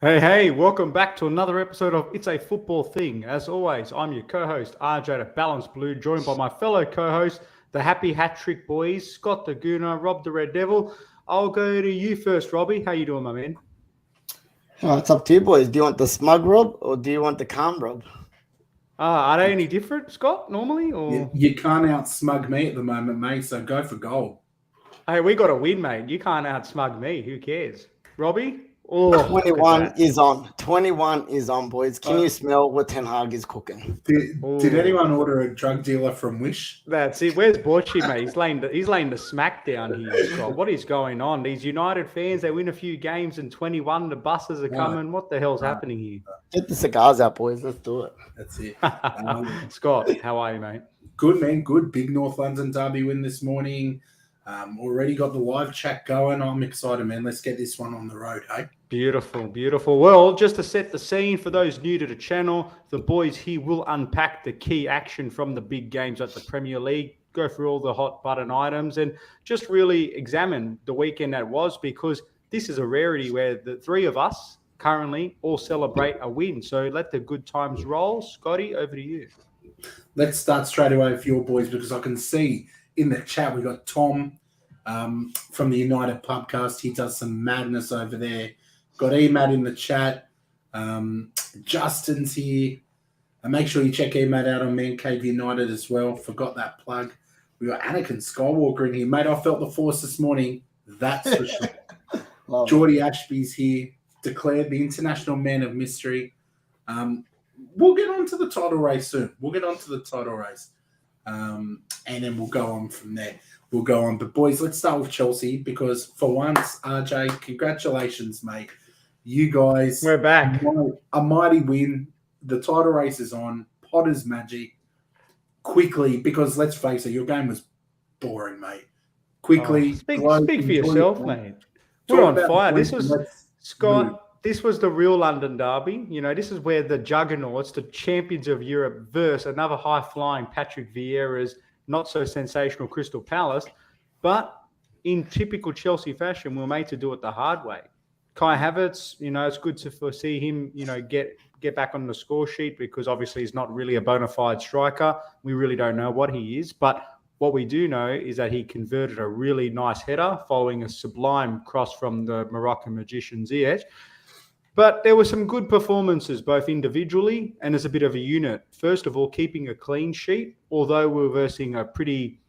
Hey, welcome back to another episode of It's a Football Thing. As always, I'm your co-host, RJ the Balanced Blue, joined by my fellow co-host, the Happy Hat Trick Boys, Scott the Gooner, Rob the Red Devil. I'll go to you first, Robbie. How you doing, my man? It's up to you, boys. Do you want the smug Rob or do you want the calm Rob? Are they any different, Scott, normally? Or You can't out-smug me at the moment, mate, so go for gold. Hey, we got to win, mate. You can't out-smug me. Who cares? Robbie? Oh, 21 is on. 21 is on, boys. Can you smell what Ten Hag is cooking? Did anyone order a drug dealer from Wish? That's it. Where's Borchi, mate? He's laying the smack down here, Scott. What is going on? These United fans, they win a few games and 21, the buses are coming. What the hell's happening here? Get the cigars out, boys. Let's do it. That's it. Scott, how are you, mate? Good, man. Good. Big North London derby win this morning. Already got the live chat going. I'm excited, man. Let's get this one on the road, hey? Beautiful, beautiful. Well, just to set the scene for those new to the channel, the boys here will unpack the key action from the big games at the Premier League, go through all the hot button items and just really examine the weekend that was, because this is a rarity where the three of us currently all celebrate a win. So let the good times roll. Scotty, over to you. Let's start straight away with your boys, because I can see in the chat we got Tom from the United Pubcast. He does some madness over there. Got Emad in the chat. Justin's here. And make sure you check Emad out on Man Cave United as well. Forgot that plug. We got Anakin Skywalker in here. Mate, I felt the force this morning. That's for sure. Geordie Ashby's here. Declared the International Man of Mystery. We'll get on to the title race soon. And then we'll go on from there. But, boys, let's start with Chelsea, because for once, RJ, congratulations, mate. You guys. We're back. A mighty win. The title race is on. Potter's magic. Quickly, because let's face it, your game was boring, mate. Quickly. Speak for yourself, mate. We're on fire. This was, Scott, this was the real London derby. You know, this is where the juggernauts, the champions of Europe, versus another high-flying Patrick Vieira's not-so-sensational Crystal Palace. But in typical Chelsea fashion, we were made to do it the hard way. Kai Havertz, you know, it's good to foresee him, you know, get back on the score sheet, because obviously he's not really a bona fide striker. We really don't know what he is. But what we do know is that he converted a really nice header following a sublime cross from the Moroccan magician Ziyech. But there were some good performances, both individually and as a bit of a unit. First of all, keeping a clean sheet, although we're versing a pretty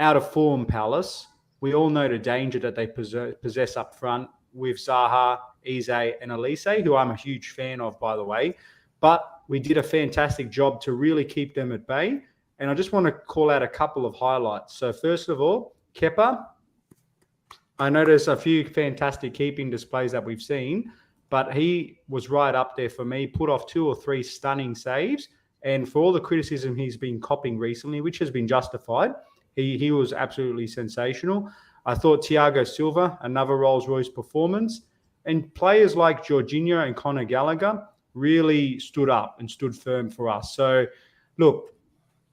out-of-form Palace. We all know the danger that they possess up front with Zaha, Eze and Elise, who I'm a huge fan of, by the way. But we did a fantastic job to really keep them at bay. And I just want to call out a couple of highlights. So first of all, Kepa. I know there's a few fantastic keeping displays that we've seen, but he was right up there for me, put off 2 or 3 stunning saves. And for all the criticism he's been copping recently, which has been justified, he was absolutely sensational. I thought Thiago Silva, another Rolls-Royce performance. And players like Jorginho and Conor Gallagher really stood up and stood firm for us. So, look,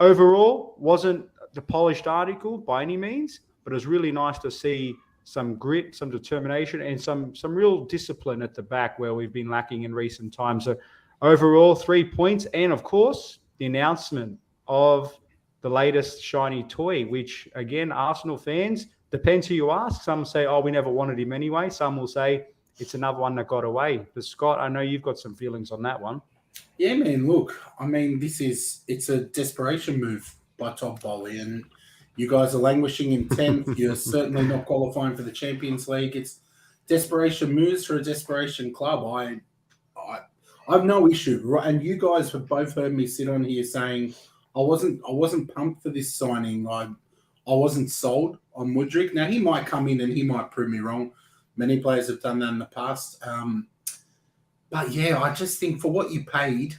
overall, wasn't the polished article by any means, but it was really nice to see some grit, some determination, and some real discipline at the back where we've been lacking in recent times. So overall, 3 points. And, of course, the announcement of the latest shiny toy, which, again, Arsenal fans, depends who you ask. Some say, oh, we never wanted him anyway. Some will say it's another one that got away. But, Scott, I know you've got some feelings on that one. Yeah, man, look, I mean, it's a desperation move by Todd Bowley, and you guys are languishing in 10th. You're certainly not qualifying for the Champions League. It's desperation moves for a desperation club. I have no issue, right? And you guys have both heard me sit on here saying I wasn't pumped for this signing. I wasn't sold on Mudryk. Now, he might come in and he might prove me wrong. Many players have done that in the past. But, yeah, I just think for what you paid.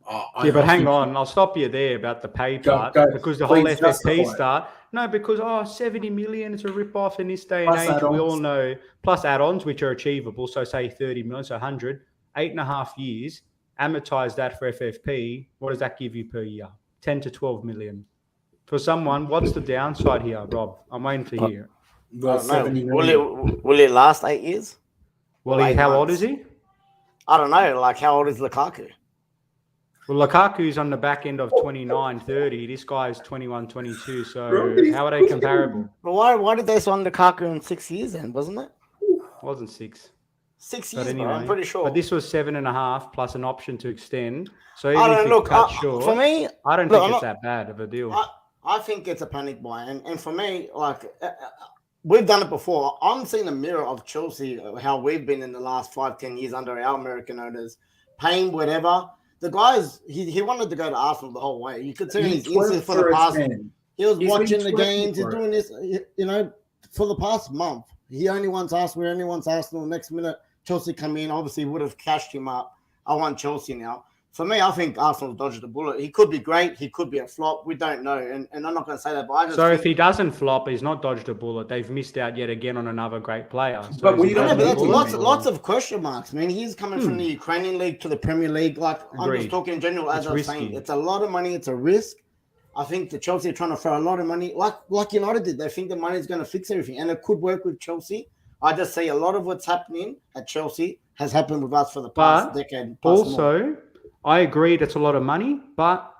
But hang on. I'll stop you there about the pay part. Because the whole FFP start. No, because, 70 million, it's a rip-off in this day and age. Add-ons. We all know. Plus add-ons, which are achievable. So, say 30 million, so 100. 8.5 years. Amortize that for FFP. What does that give you per year? 10 to 12 million. For someone, what's the downside here, Rob? I'm waiting to hear. Well, will it last 8 years? Well, how old is he? I don't know. Like, how old is Lukaku? Well, Lukaku's on the back end of 29, 30. This guy's 21, 22. So how are they comparable? But why did they sign Lukaku in 6 years then, wasn't it? It wasn't 6. 6 But years, anyway, bro, I'm pretty sure. But this was 7.5 plus an option to extend. So I even don't if know, it's cut short, for me, I don't think it's that bad of a deal. I think it's a panic buy. And for me, like, we've done it before. I'm seeing a mirror of Chelsea, how we've been in the last 5-10 years under our American owners, paying whatever. The guys, he wanted to go to Arsenal the whole way. You could see he's instant for the past. He was watching the games. He's doing this, for the past month. He only wants Arsenal. He only wants Arsenal. Next minute, Chelsea come in. Obviously, would have cashed him up. I want Chelsea now. For me, I think Arsenal dodged the bullet. He could be great. He could be a flop. We don't know. And I'm not going to say that. But I just if he doesn't flop, he's not dodged a bullet. They've missed out yet again on another great player. So but we don't. But that's lots of question marks, man. He's coming from the Ukrainian league to the Premier League. Like, I'm just talking in general. As I was saying, it's a lot of money. It's a risk. I think the Chelsea are trying to throw a lot of money, like United did. They think the money is going to fix everything, and it could work with Chelsea. I just say a lot of what's happening at Chelsea has happened with us for the past decade. Also, I agree that's a lot of money, but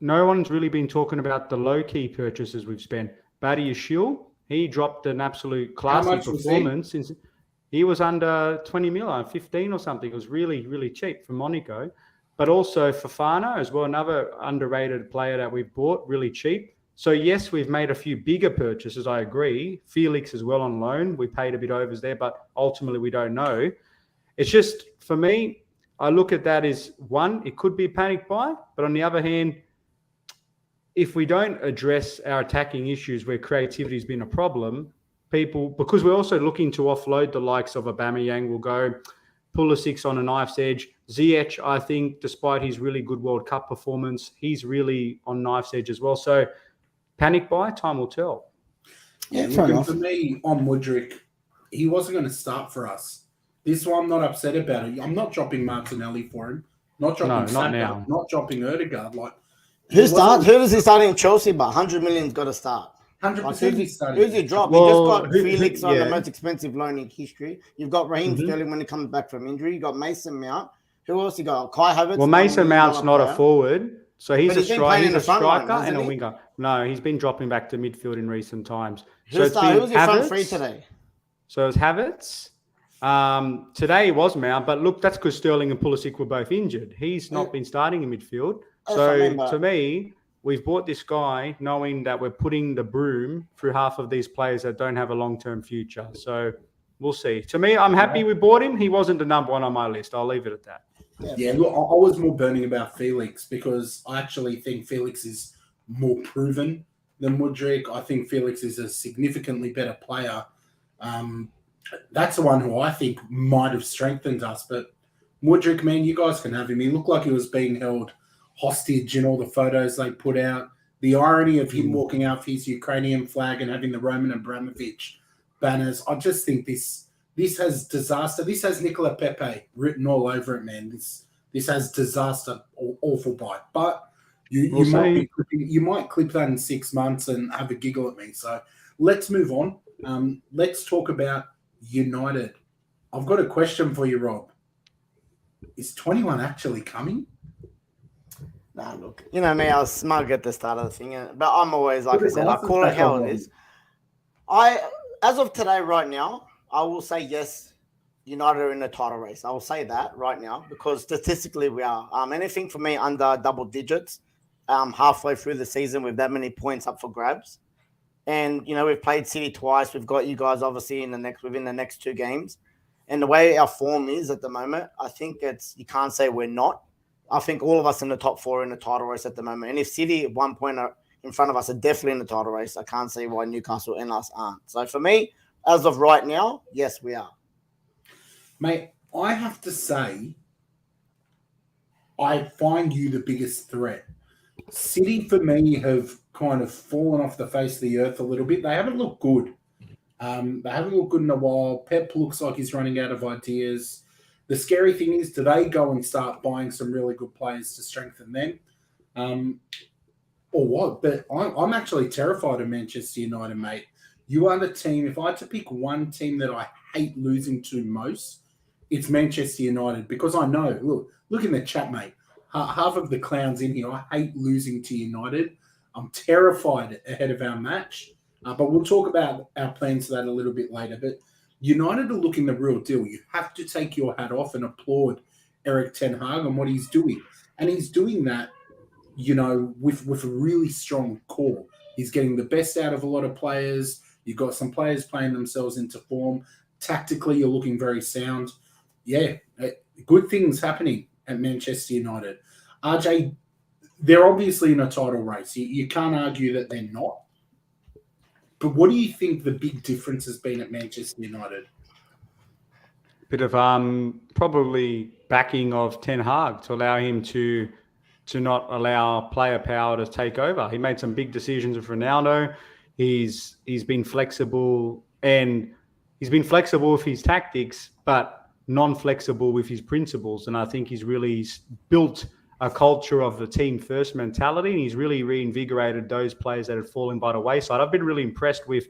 no one's really been talking about the low-key purchases we've spent. Badia Shield, he dropped an absolute classy performance. He was under 20 million, 15 or something. It was really, really cheap from Monaco. But also Fofana as well, another underrated player that we've bought, really cheap. So, yes, we've made a few bigger purchases, I agree. Felix as well on loan. We paid a bit overs there, but ultimately we don't know. It's just, for me, I look at that as, one, it could be a panic buy. But on the other hand, if we don't address our attacking issues where creativity has been a problem, because we're also looking to offload the likes of Aubameyang, will go Pulisic on a knife's edge. Ziyech, I think, despite his really good World Cup performance, he's really on knife's edge as well. So, panic buy, time will tell. Yeah, for me, on Mudryk, he wasn't going to start for us. This one, I'm not upset about it. I'm not dropping Martinelli for him. Not dropping Saka, now. Not dropping Ødegaard. Like, who does he start in Chelsea? But 100 million's got to start. 100% who's he dropped? You just got Felix on the most expensive loan in history. You've got Raheem Sterling when he comes back from injury. You got Mason Mount. Who else you got? Kai Havertz. Well, Mason Mount's not a forward, so he's a striker and a he? winger. No, he's been dropping back to midfield in recent times. Who was your front three today? So it's Havertz. Today was Mount, but look, that's because Sterling and Pulisic were both injured. He's not been starting in midfield. So to me, we've bought this guy knowing that we're putting the broom through half of these players that don't have a long-term future. So we'll see. To me, I'm happy we bought him. He wasn't the number one on my list. I'll leave it at that. Yeah, look, I was more burning about Felix because I actually think Felix is more proven than Mudryk. I think Felix is a significantly better player. That's the one who I think might have strengthened us. But Mudryk, man, you guys can have him. He looked like he was being held hostage in all the photos they put out. The irony of him walking out with his Ukrainian flag and having the Roman Abramovich banners. I just think this has disaster. This has Nicola Pepe written all over it, man. This has disaster, awful bite. But you might clip that in 6 months and have a giggle at me. So let's move on. Let's talk about United. I've got a question for you, Rob. Is 21 actually coming? Nah, look, you know me, I was smug at the start of the thing, but I'm always, like I said, I call it how it is. As of today, right now, I will say yes, United are in the title race. I will say that right now because statistically we are. Anything for me under double digits, halfway through the season with that many points up for grabs. And, you know, we've played City twice. We've got you guys obviously within the next 2 games. And the way our form is at the moment, I think you can't say we're not. I think all of us in the top 4 are in the title race at the moment. And if City at 1 point are in front of us are definitely in the title race, I can't see why Newcastle and us aren't. So for me, as of right now, yes, we are. Mate, I have to say, I find you the biggest threat. City, for me, have kind of fallen off the face of the earth a little bit. They haven't looked good. They haven't looked good in a while. Pep looks like he's running out of ideas. The scary thing is, do they go and start buying some really good players to strengthen them? Or what? But I'm actually terrified of Manchester United, mate. You are the team. If I had to pick one team that I hate losing to most, it's Manchester United because I know, look in the chat, mate. Half of the clowns in here, I hate losing to United. I'm terrified ahead of our match. But we'll talk about our plans for that a little bit later. But United are looking the real deal. You have to take your hat off and applaud Erik ten Hag on what he's doing. And he's doing that, with a really strong core. He's getting the best out of a lot of players. You've got some players playing themselves into form. Tactically, you're looking very sound. Yeah, good things happening at Manchester United. RJ, they're obviously in a title race. You can't argue that they're not. But what do you think the big difference has been at Manchester United? Bit of probably backing of Ten Hag to allow him to not allow player power to take over. He made some big decisions with Ronaldo. He's been flexible, and he's been flexible with his tactics, but non-flexible with his principles. And I think he's really built a culture of the team first mentality, and he's really reinvigorated those players that had fallen by the wayside. I've been really impressed with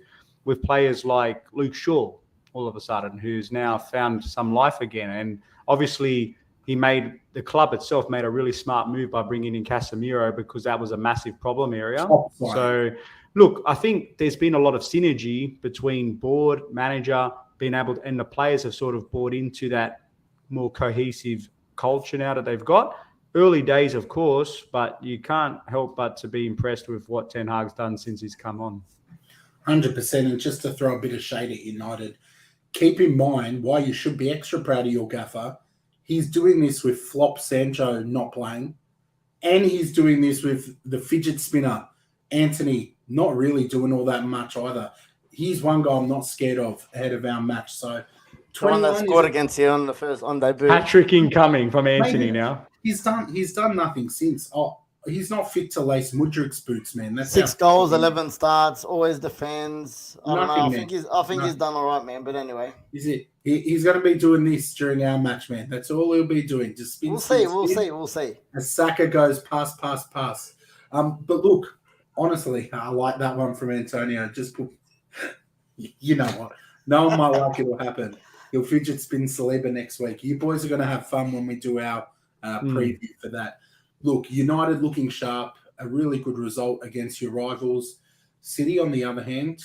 players like Luke Shaw all of a sudden, who's now found some life again. And obviously the club itself made a really smart move by bringing in Casemiro, because that was a massive problem area. So look, I think there's been a lot of synergy between board, manager, being able to, and the players have sort of bought into that more cohesive culture now that they've got. Early days, of course, but you can't help but to be impressed with what Ten Hag's done since he's come on. 100%. And just to throw a bit of shade at United, keep in mind why you should be extra proud of your gaffer. He's doing this with Flop Sancho not playing, and he's doing this with the fidget spinner, Anthony, not really doing all that much either. He's one guy I'm not scared of ahead of our match. So, the one that scored against you on debut. Hat-trick incoming from Anthony now. He's done nothing since. He's not fit to lace Mudryk's boots, man. That's 6 goals, 11 starts, always defends. I don't know. I think he's done all right, man. But anyway, is it? He's going to be doing this during our match, man. That's all he'll be doing. Just spin. We'll see. As Saka goes pass. But look, honestly, I like that one from Antonio. Just put, you know what? No one might like it'll happen. He'll fidget spin Saliba next week. You boys are going to have fun when we do our preview for that. Look, United looking sharp, a really good result against your rivals. City, on the other hand,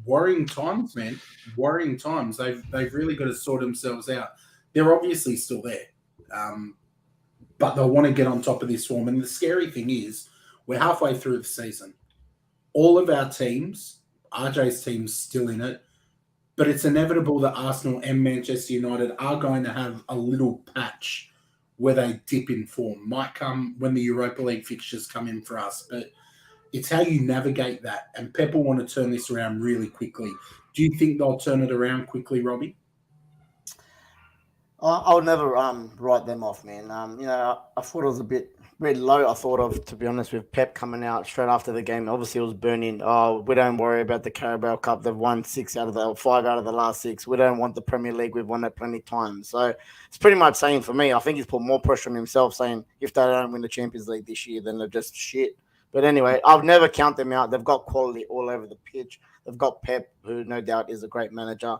worrying times, man. Worrying times. They've really got to sort themselves out. They're obviously still there, but they'll want to get on top of this form. And the scary thing is, we're halfway through the season. All of our teams, RJ's team's still in it, but it's inevitable that Arsenal and Manchester United are going to have a little patch where they dip in form. Might come when the Europa League fixtures come in for us, but it's how you navigate that. And Pep will want to turn this around really quickly. Do you think they'll turn it around quickly, Robbie? I'll never write them off, man. I thought it was a bit low, to be honest, with Pep coming out straight after the game. Obviously, it was burning. Oh, we don't worry about the Carabao Cup. They've won 5 out of the last 6. We don't want the Premier League. We've won it plenty of times. So it's pretty much saying, for me, I think he's put more pressure on himself, saying if they don't win the Champions League this year, then they're just shit. But anyway, I'll never count them out. They've got quality all over the pitch. They've got Pep, who no doubt is a great manager.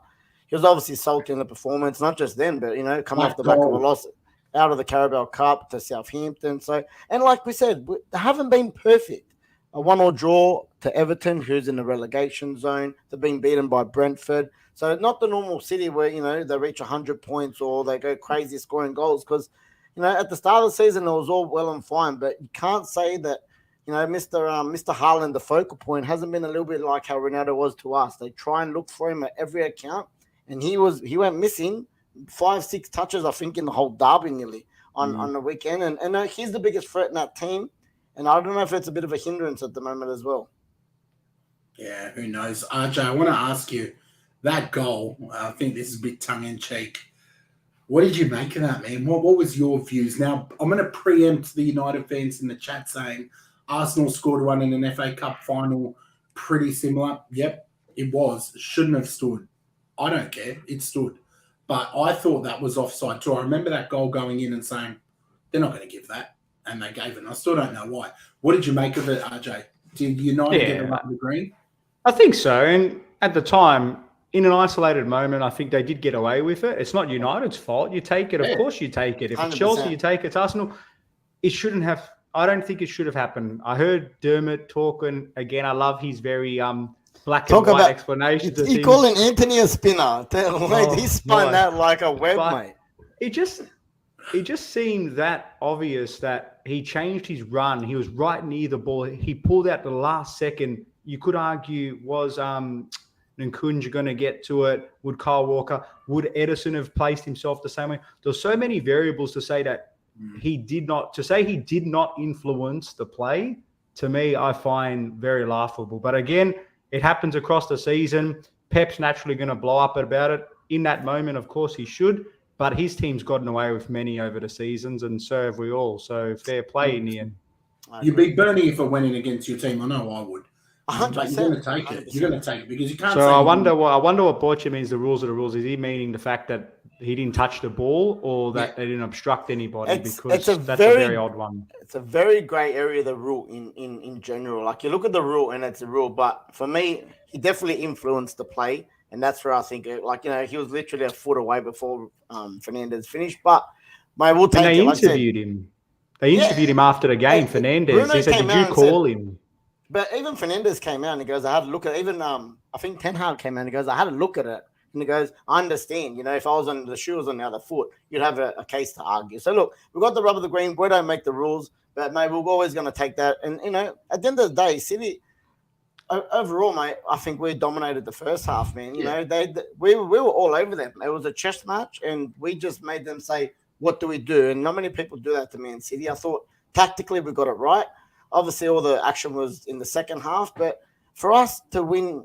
He was obviously salty in the performance, not just then, but, coming off the back of a loss out of the Carabao Cup to Southampton. So, and like we said, they haven't been perfect. A 1-1 draw to Everton, who's in the relegation zone. They've been beaten by Brentford. So not the normal City where, they reach 100 points or they go crazy scoring goals, because, at the start of the season, it was all well and fine, but you can't say that, Mr. Haaland, the focal point, hasn't been a little bit like how Ronaldo was to us. They try and look for him at every account, and he went missing 5-6 touches, I think, in the whole derby nearly on the weekend. And he's the biggest threat in that team. And I don't know if it's a bit of a hindrance at the moment as well. Yeah, who knows? RJ, I want to ask you, that goal, I think this is a bit tongue-in-cheek. What did you make of that, man? What was your views? Now, I'm going to preempt the United fans in the chat saying Arsenal scored one in an FA Cup final pretty similar. Yep, it was. Shouldn't have stood. I don't care. It stood. But I thought that was offside too. I remember that goal going in and saying, they're not going to give that. And they gave it. And I still don't know why. What did you make of it, RJ? Did United get around the green? I think so. And at the time, in an isolated moment, I think they did get away with it. It's not United's fault. You take it. Of course you take it. If it's 100%. Chelsea, you take it. It's Arsenal. It shouldn't have. I don't think it should have happened. I heard Dermot talking again. I love his very black and white explanations. He calling Anthony a spinner. Mate, he spun that like a web, mate. It just seemed that obvious that he changed his run. He was right near the ball. He pulled out the last second. You could argue, was Nkunja going to get to it? Would Kyle Walker? Would Edison have placed himself the same way? There's so many variables to say that he did not influence the play. To me, I find very laughable. But again, it happens across the season. Pep's naturally going to blow up about it. In that moment, of course, he should. But his team's gotten away with many over the seasons, and so have we all. So fair play in the end. You'd be burning if it went in against your team. I know I would. 100%. But you're going to take it. You're going to take it because you can't. So I wonder what Borcha means. The rules are the rules. Is he meaning the fact that he didn't touch the ball, or that they didn't obstruct anybody? Because that's a very odd one. It's a very grey area, the rule in general. Like, you look at the rule and it's a rule, but for me, he definitely influenced the play, and that's where I think, he was literally a foot away before Fernandez finished. But mate, we'll take it. They interviewed him. They interviewed him after the game. Fernandez. Bruno He said, "Did you call him?" But even Fernandez came out and he goes, "I had a look at it." Even I think Ten Hag came out and he goes, "I had a look at it." And he goes, "I understand. If I was on the shoes on the other foot, you'd have a case to argue." So look, we've got the rub of the green. We don't make the rules, but mate, we're always going to take that. And at the end of the day, City overall, mate, I think we dominated the first half, man. We were all over them. It was a chess match, and we just made them say, "What do we do?" And not many people do that to Man City. I thought tactically we got it right. Obviously, all the action was in the second half, but for us to win,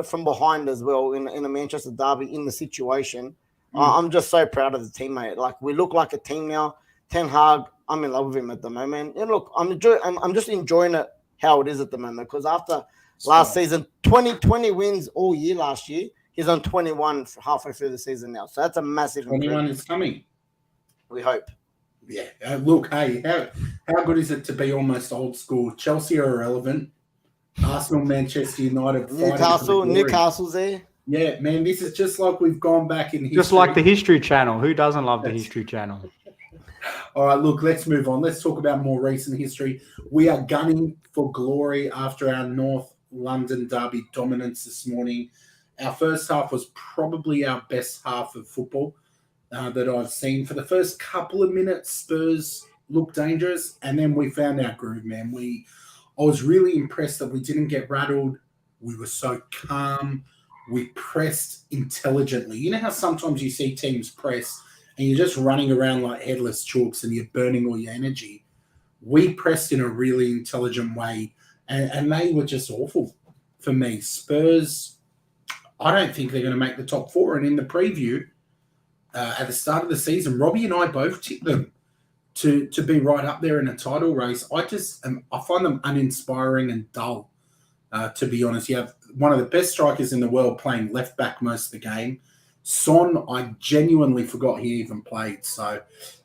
from behind as well in a Manchester derby in the situation, I'm just so proud of the team, mate. Like, we look like a team now. Ten Hag, I'm in love with him at the moment. And look, I'm just enjoying it how it is at the moment, because after last season, 20 wins all year last year. He's on 21 halfway through the season now. So that's a massive 21 is coming. We hope. Yeah. Look, hey, how good is it to be almost old school? Chelsea are irrelevant. Arsenal, Manchester United, Newcastle's there. Yeah, man, this is just like we've gone back in history. Just like the History Channel. Who doesn't love the History Channel? All right, look, let's move on. Let's talk about more recent history. We are gunning for glory after our North London derby dominance this morning. Our first half was probably our best half of football that I've seen. For the first couple of minutes, Spurs looked dangerous, and then we found our groove, man. I was really impressed that we didn't get rattled. We were so calm. We pressed intelligently. You know how sometimes you see teams press and you're just running around like headless chooks and you're burning all your energy? We pressed in a really intelligent way, and they were just awful for me. Spurs, I don't think they're going to make the top four. And in the preview, at the start of the season, Robbie and I both tipped them to be right up there in a title race. I find them uninspiring and dull, to be honest. You have one of the best strikers in the world playing left back most of the game. Son, I genuinely forgot he even played. So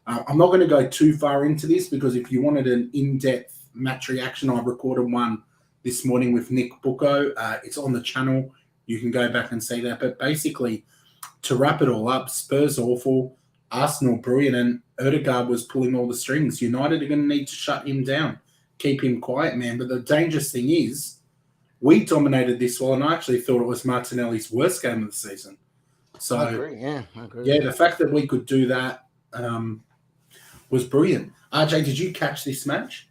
I'm not going to go too far into this, because if you wanted an in-depth match reaction, I recorded one this morning with Nick Bucco. It's on the channel. You can go back and see that. But basically, to wrap it all up, Spurs awful, Arsenal brilliant, and Odegaard was pulling all the strings. United are going to need to shut him down, keep him quiet, man. But the dangerous thing is, we dominated this one, and I actually thought it was Martinelli's worst game of the season. So, I agree. Yeah, the fact that we could do that was brilliant. RJ, did you catch this match?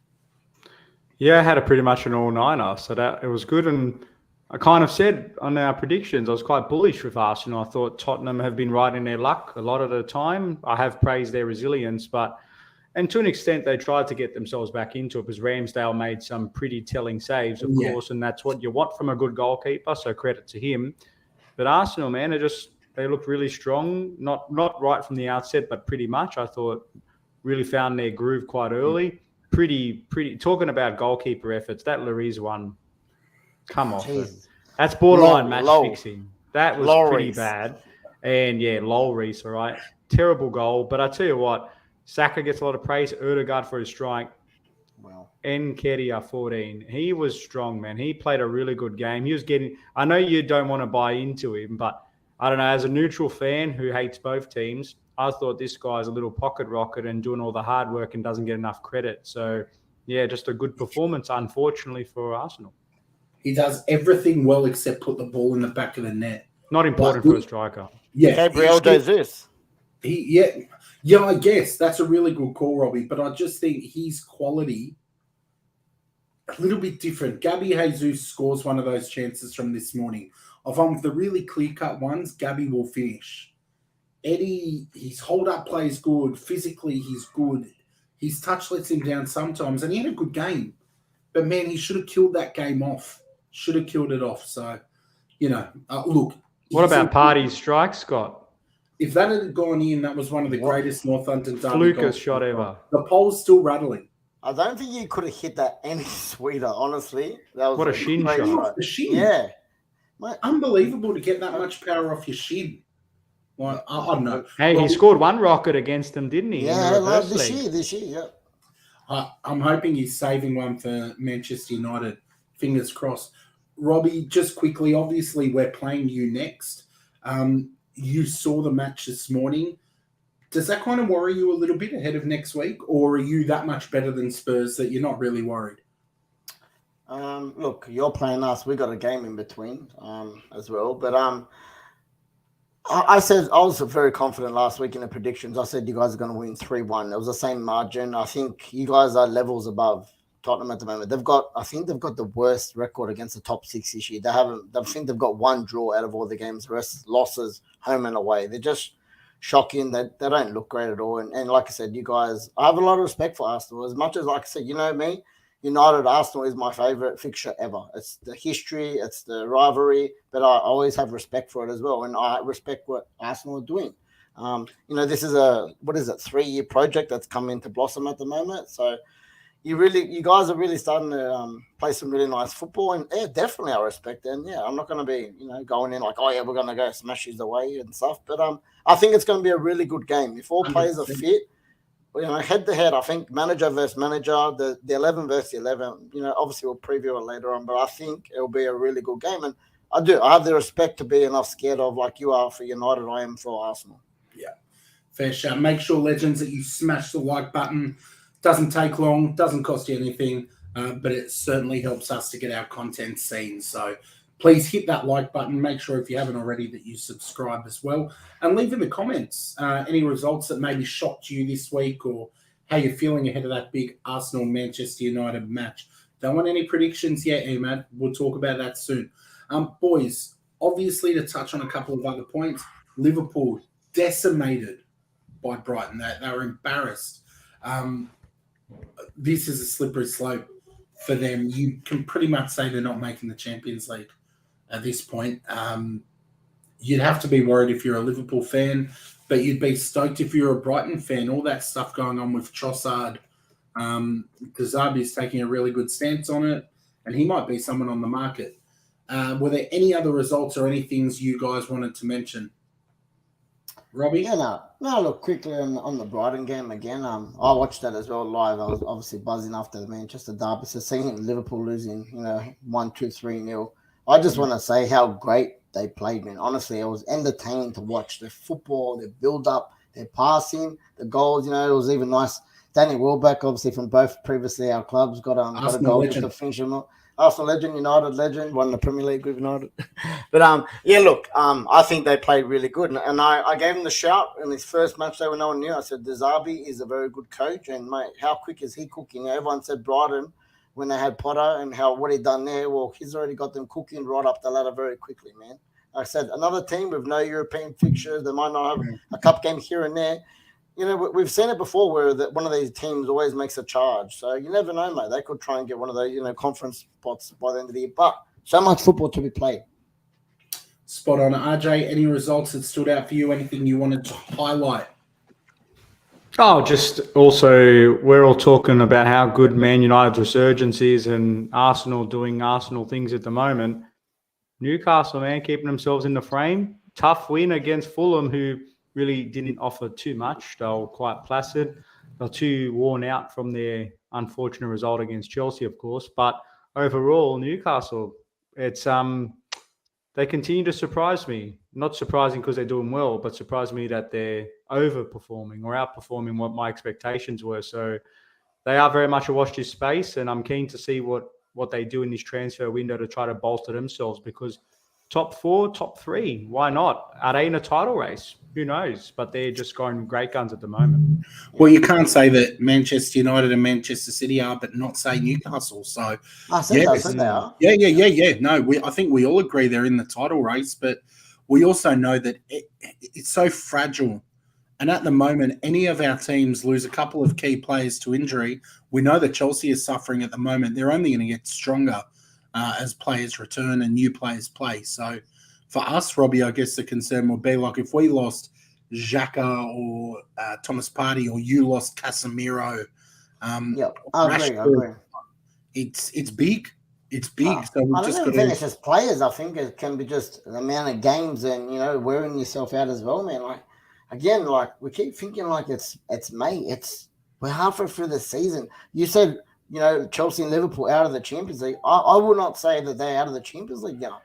Yeah, I had pretty much an all-nighter, so that it was good. And I kind of said on our predictions, I was quite bullish with Arsenal. I thought Tottenham have been right in their luck a lot of the time. I have praised their resilience, and to an extent, they tried to get themselves back into it, because Ramsdale made some pretty telling saves, of course, and that's what you want from a good goalkeeper, so credit to him. But Arsenal, man, they looked really strong, not right from the outset, but pretty much. I thought really found their groove quite early. Pretty. Talking about goalkeeper efforts, that Lloris one, come off it. That's borderline match fixing. That was pretty bad. And Lloris, all right. Terrible goal. But I tell you what, Saka gets a lot of praise. Odegaard for his strike. Wow. Nketiah 14. He was strong, man. He played a really good game. I know you don't want to buy into him, but I don't know, as a neutral fan who hates both teams, I thought this guy's a little pocket rocket and doing all the hard work and doesn't get enough credit. So, yeah, just a good performance, unfortunately, for Arsenal. He does everything well except put the ball in the back of the net. Not important for a striker. Yeah. Gabriel Jesus. Yeah, I guess that's a really good call, Robbie. But I just think his quality a little bit different. Gabby Jesus scores one of those chances from this morning. Of the really clear-cut ones, Gabby will finish. Eddie, his hold-up play is good. Physically, he's good. His touch lets him down sometimes, and he had a good game. But, man, he should have killed that game off. Should have killed it off. So, look. What about Party's strike, Scott? If that had gone in, that was one of the greatest Northampton derby Fluker's shot ever. The pole's still rattling. I don't think you could have hit that any sweeter, honestly. That was what a shin shot. The shin. Yeah. Unbelievable to get that much power off your shin. Like, I don't know. Hey, he scored one rocket against them, didn't he? Yeah, like this year, yeah. I'm hoping he's saving one for Manchester United. Fingers crossed. Robbie, just quickly, obviously we're playing you next. You saw the match this morning. Does that kind of worry you a little bit ahead of next week? Or are you that much better than Spurs that you're not really worried? Look, you're playing us. We got a game in between as well. But I said I was very confident last week in the predictions. I said you guys are going to win 3-1. It was the same margin. I think you guys are levels above Tottenham at the moment. I think they've got the worst record against the top 6 this year. I think they've got one draw out of all the games. The rest losses home and away. They're just shocking. They don't look great at all. And like I said, you guys, I have a lot of respect for Arsenal. As much as, like I said, you know me, United Arsenal is my favorite fixture ever. It's the history, it's the rivalry, but I always have respect for it as well. And I respect what Arsenal are doing. This is a 3-year project that's come into blossom at the moment. So you guys are really starting to play some really nice football, and yeah, definitely I respect it. And yeah, I'm not going to be going in like, oh yeah, we're going to go smash these away and stuff. But I think it's going to be a really good game if all players are fit. Head to head, I think manager versus manager, the 11 versus 11. Obviously we'll preview it later on, but I think it'll be a really good game. And I have the respect to be enough scared of, like you are for United, I am for Arsenal. Yeah, fair shout. Make sure, legends, that you smash the like button. Doesn't take long, doesn't cost you anything, but it certainly helps us to get our content seen. So please hit that like button. Make sure, if you haven't already, that you subscribe as well. And leave in the comments any results that maybe shocked you this week, or how you're feeling ahead of that big Arsenal-Manchester United match. Don't want any predictions yet, Emad. We'll talk about that soon. Boys, obviously, to touch on a couple of other points, Liverpool decimated by Brighton. They were embarrassed. This is a slippery slope for them. You can pretty much say they're not making the Champions League at this point. You'd have to be worried if you're a Liverpool fan, but you'd be stoked if you're a Brighton fan. All that stuff going on with Trossard. Zabi's taking a really good stance on it, and he might be someone on the market. Were there any other results or any things you guys wanted to mention? Robbie? Yeah, no, look, quickly on the Brighton game again. I watched that as well live. I was obviously buzzing after the Manchester derby. So seeing Liverpool losing, 1-2, 3-0. I just want to say how great they played, man. Honestly, it was entertaining to watch. Their football, their build-up, their passing, the goals. It was even nice. Danny Welbeck, obviously from both previously our clubs, got a goal just to finish them up. Arsenal legend, United legend, won the Premier League with United. But, I think they played really good. And I gave him the shout in his first match there when no one knew. I said, Zabi is a very good coach. And, mate, how quick is he cooking? Everyone said Brighton when they had Potter and what he done there. Well, he's already got them cooking right up the ladder very quickly, man. Like I said, another team with no European fixtures. They might not have a cup game here and there. We've seen it before where one of these teams always makes a charge. So you never know, mate. They could try and get one of those, conference spots by the end of the year. But so much football to be played. Spot on. RJ, any results that stood out for you? Anything you wanted to highlight? Oh, just also, we're all talking about how good Man United's resurgence is and Arsenal doing Arsenal things at the moment. Newcastle, man, keeping themselves in the frame. Tough win against Fulham, who really didn't offer too much. They were quite placid. They're too worn out from their unfortunate result against Chelsea, of course. But overall, Newcastle, it's they continue to surprise me. Not surprising because they're doing well, but surprise me that they're overperforming or outperforming what my expectations were. So they are very much a watch this space, and I'm keen to see what they do in this transfer window to try to bolster themselves, because top 4, top 3, why not? Are they in a title race? Who knows? But they're just going great guns at the moment. Well, you can't say that Manchester United and Manchester City are, but not say Newcastle. So, I said they are. Yeah. No, I think we all agree they're in the title race, but we also know that it's so fragile. And at the moment, any of our teams lose a couple of key players to injury. We know that Chelsea is suffering at the moment. They're only going to get stronger as players return and new players play. So for us, Robbie, I guess the concern will be like if we lost Xhaka or Thomas Partey, or you lost Casemiro. I agree. It's big. It's big. So we I just don't think it's just players. I think it can be just the amount of games and, wearing yourself out as well, man. Like, again, like we keep thinking like it's May. We're halfway through the season. You said, Chelsea and Liverpool out of the Champions League. I will not say that they're out of the Champions League now.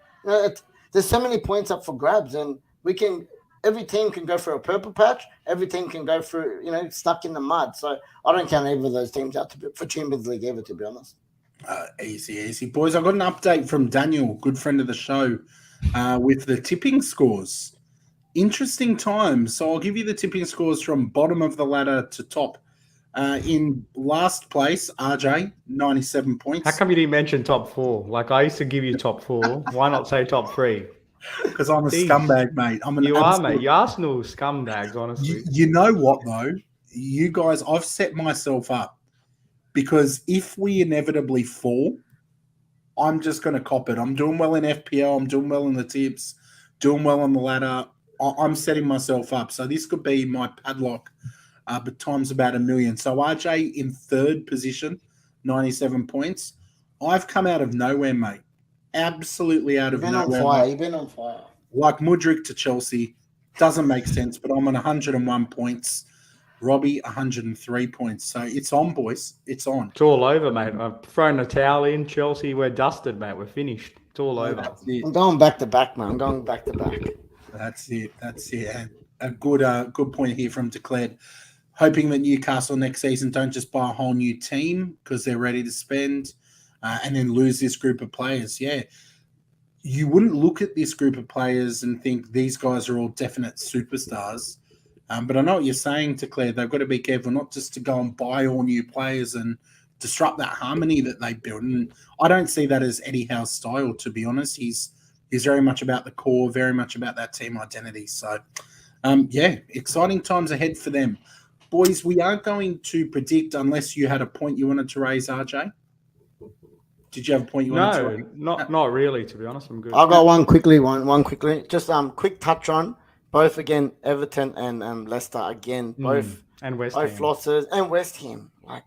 There's so many points up for grabs, and every team can go through a purple patch. Every team can go through, stuck in the mud. So I don't count either of those teams out for Champions League ever, to be honest. Easy. Boys, I got an update from Daniel, good friend of the show, with the tipping scores. Interesting times. So I'll give you the tipping scores from bottom of the ladder to top. In last place, RJ, 97 points. How come you didn't mention top 4? Like, I used to give you top 4. Why not say top 3? Because I'm a scumbag, mate. You are, mate. You're Arsenal scumbags, honestly. You know what, though? You guys, I've set myself up, because if we inevitably fall, I'm just going to cop it. I'm doing well in FPL. I'm doing well in the tips, doing well on the ladder. I'm setting myself up. So this could be my padlock, but times about 1 million. So RJ in third position, 97 points. I've come out of nowhere, mate. Absolutely out of nowhere. You've been on fire. Like Mudryk to Chelsea. Doesn't make sense, but I'm on 101 points. Robbie, 103 points. So it's on, boys. It's on. It's all over, mate. I've thrown the towel in. Chelsea, we're dusted, mate. We're finished. It's all over. I'm going back to back, man. That's it. And a good point here from Declared. Hoping that Newcastle next season don't just buy a whole new team because they're ready to spend and then lose this group of players. Yeah. You wouldn't look at this group of players and think these guys are all definite superstars. But I know what you're saying, Declared. They've got to be careful not just to go and buy all new players and disrupt that harmony that they built. And I don't see that as Eddie Howe's style, to be honest. He's very much about the core, very much about that team identity. So, exciting times ahead for them. Boys, we are going to predict, unless you had a point you wanted to raise, RJ. Did you have a point you wanted to raise? No, not really, to be honest. I'm good. I've got one quickly. Just quick touch on both again, Everton and Leicester again. Both and West Ham. losses, and West Ham. Like,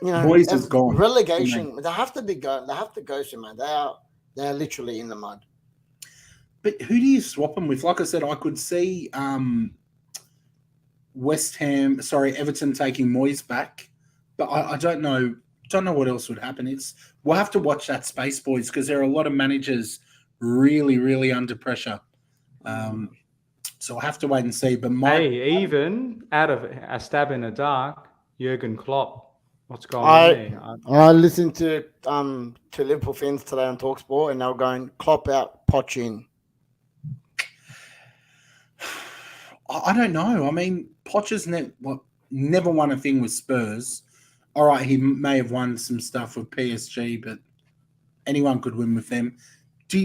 boys is gone. Relegation. They have to be going. They have to go somewhere. They are literally in the mud. But who do you swap them with? Like I said, I could see Everton taking Moyes back, but I don't know what else would happen. We'll have to watch that space, boys, because there are a lot of managers really, really under pressure. So I'll have to wait and see. But even out of a stab in the dark, Jurgen Klopp, what's going on there? I listened to Liverpool fans today on TalkSport, and they were going Klopp out, Poch in. I don't know. I mean, Poch has never won a thing with Spurs. All right, he may have won some stuff with PSG, but anyone could win with them.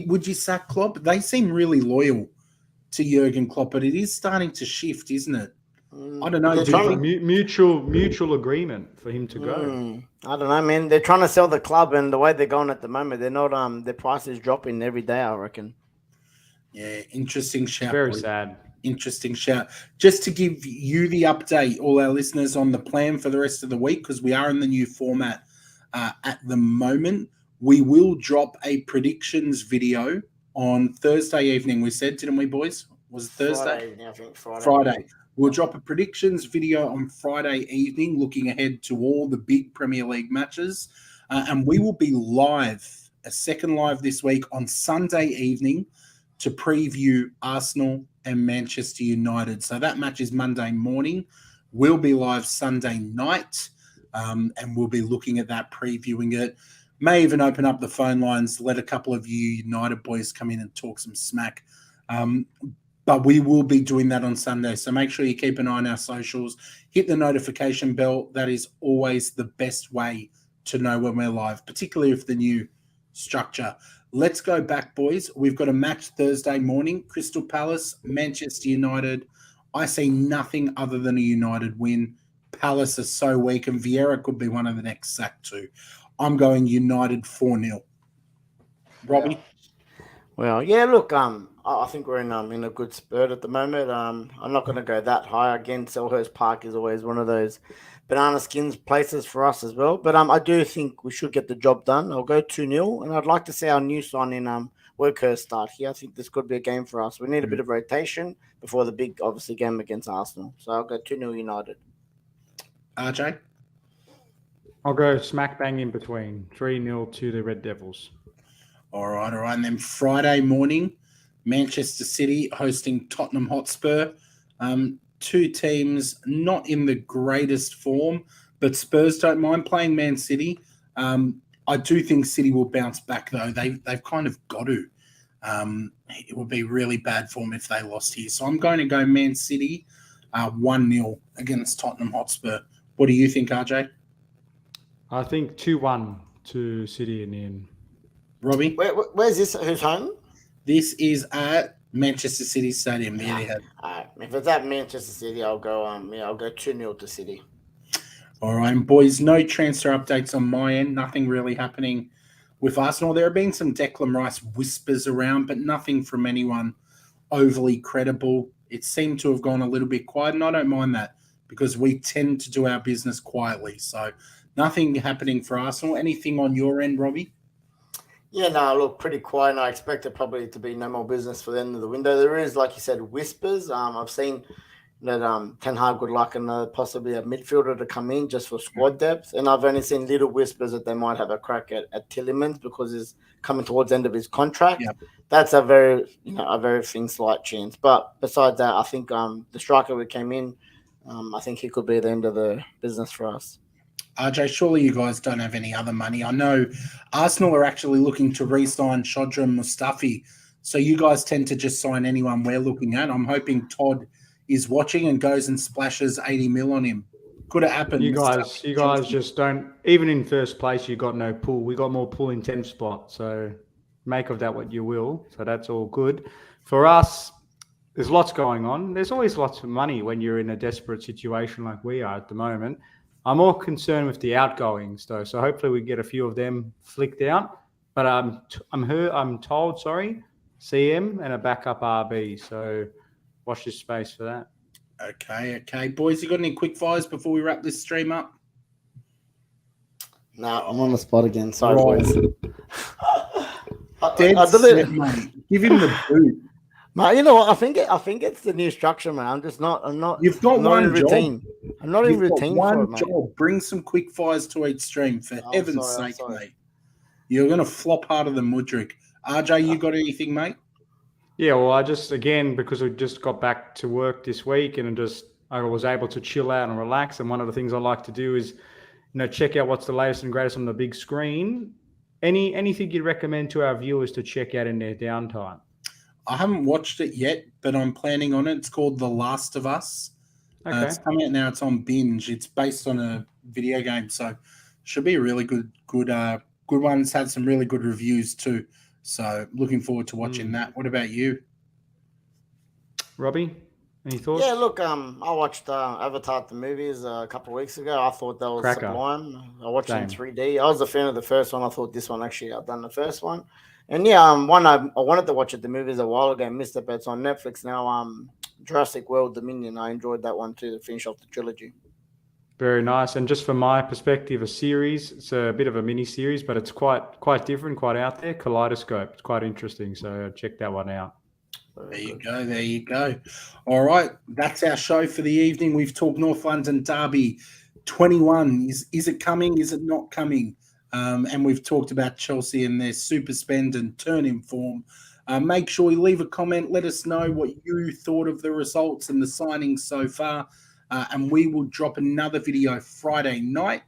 Would you sack Klopp? They seem really loyal to Jurgen Klopp, but it is starting to shift, isn't it? I don't know. Mutual agreement for him to go. I don't know, man. They're trying to sell the club, and the way they're going at the moment, they're not. Their price is dropping every day, I reckon. Yeah, interesting shout. Very sad. Interesting shout. Just to give you the update, all our listeners, on the plan for the rest of the week, because we are in the new format at the moment. We will drop a predictions video on Thursday evening. We said, didn't we, boys? Was it Thursday? Friday, I think Friday. We'll drop a predictions video on Friday evening, looking ahead to all the big Premier League matches. And we will be live, a second live this week on Sunday evening, to preview Arsenal and Manchester United. So that match is Monday morning. We'll be live Sunday night, and we'll be looking at that, previewing it. May even open up the phone lines, let a couple of you United boys come in and talk some smack. But we will be doing that on Sunday. So make sure you keep an eye on our socials. Hit the notification bell. That is always the best way to know when we're live, particularly with the new structure. Let's go back, boys. We've got a match Thursday morning, Crystal Palace, Manchester United. I see nothing other than a United win. Palace are so weak, and Vieira could be one of the next sacked too. I'm going United 4-0. Robbie? Well, yeah, look, I think we're in a good spurt at the moment. I'm not going to go that high. Again, Selhurst Park is always one of those banana skins places for us as well. But I do think we should get the job done. I'll go 2-0, and I'd like to see our new sign in Workhurst start here. I think this could be a game for us. We need a bit of rotation before the big, obviously, game against Arsenal. So I'll go 2-0 United. RJ? I'll go smack bang in between. 3-0 to the Red Devils. All right. And then Friday morning, Manchester City hosting Tottenham Hotspur. Two teams not in the greatest form, but Spurs don't mind playing Man City. I do think City will bounce back, though. They've kind of got to. It would be really bad for them if they lost here. So I'm going to go Man City 1-0 against Tottenham Hotspur. What do you think, RJ? I think 2-1 to City in the end. Robbie? Where's this? Who's home? This is at Manchester City Stadium. If it's at Manchester City, I'll go 2-0 to City. All right, and boys, no transfer updates on my end. Nothing really happening with Arsenal. There have been some Declan Rice whispers around, but nothing from anyone overly credible. It seemed to have gone a little bit quiet, and I don't mind that because we tend to do our business quietly. So nothing happening for Arsenal. Anything on your end, Robbie? Yeah, no, look, pretty quiet, and I expect it probably to be no more business for the end of the window. There is, like you said, whispers. I've seen that Ten Hag would like possibly a midfielder to come in just for squad depth, and I've only seen little whispers that they might have a crack at Tielemans because he's coming towards the end of his contract. Yep. That's a very slight chance. But besides that, I think the striker who came in, I think he could be the end of the business for us. RJ, surely you guys don't have any other money. I know Arsenal are actually looking to re-sign Shodra Mustafi. So you guys tend to just sign anyone we're looking at. I'm hoping Todd is watching and goes and splashes 80 mil on him. Could it happen? You guys just don't, even in first place, you got no pull. We got more pull in 10th spot. So make of that what you will. So that's all good. For us, there's lots going on. There's always lots of money when you're in a desperate situation like we are at the moment. I'm more concerned with the outgoings, though. So hopefully we get a few of them flicked out. But I'm told, CM and a backup RB. So watch this space for that. Okay. Boys, you got any quick fires before we wrap this stream up? No, I'm on the spot again. Sorry, boys. Give him the boot. Mate, you know what? I think it's the new structure, man. I'm not. You've got one routine. I'm not in routine. One job. Bring some quick fires to each stream, for heaven's sake, mate. You're going to flop harder than Mudryk. RJ, you got anything, mate? Yeah, well, I just, again, because we just got back to work this week and I was able to chill out and relax. And one of the things I like to do is, check out what's the latest and greatest on the big screen. Anything you'd recommend to our viewers to check out in their downtime? I haven't watched it yet, but I'm planning on it. It's called The Last of Us. Okay. It's coming out now. It's on Binge. It's based on a video game, so should be a really good one. It's had some really good reviews too. So looking forward to watching that. What about you, Robbie? Any thoughts? Yeah, look, I watched Avatar the movies a couple of weeks ago. I thought that was sublime. I watched it in 3D. I was a fan of the first one. I thought this one actually outdone the first one. And yeah, one I wanted to watch at the movies a while ago, missed it, but it's on Netflix now. Jurassic World Dominion. I enjoyed that one too to finish off the trilogy. Very nice. And just from my perspective, a series. It's a bit of a mini series, but it's quite different, quite out there. Kaleidoscope. It's quite interesting. So check that one out. There you go. All right, that's our show for the evening. We've talked North London Derby 21. Is it coming? Is it not coming? And we've talked about Chelsea and their super spend and turn in form. Make sure you leave a comment. Let us know what you thought of the results and the signings so far. And we will drop another video Friday night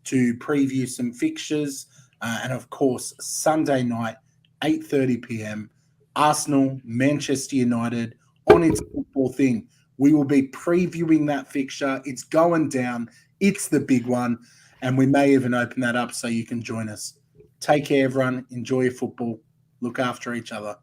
to preview some fixtures. And, of course, Sunday night, 8:30 p.m., Arsenal, Manchester United on It's Football Thing. We will be previewing that fixture. It's going down. It's the big one. And we may even open that up so you can join us. Take care, everyone. Enjoy your football. Look after each other.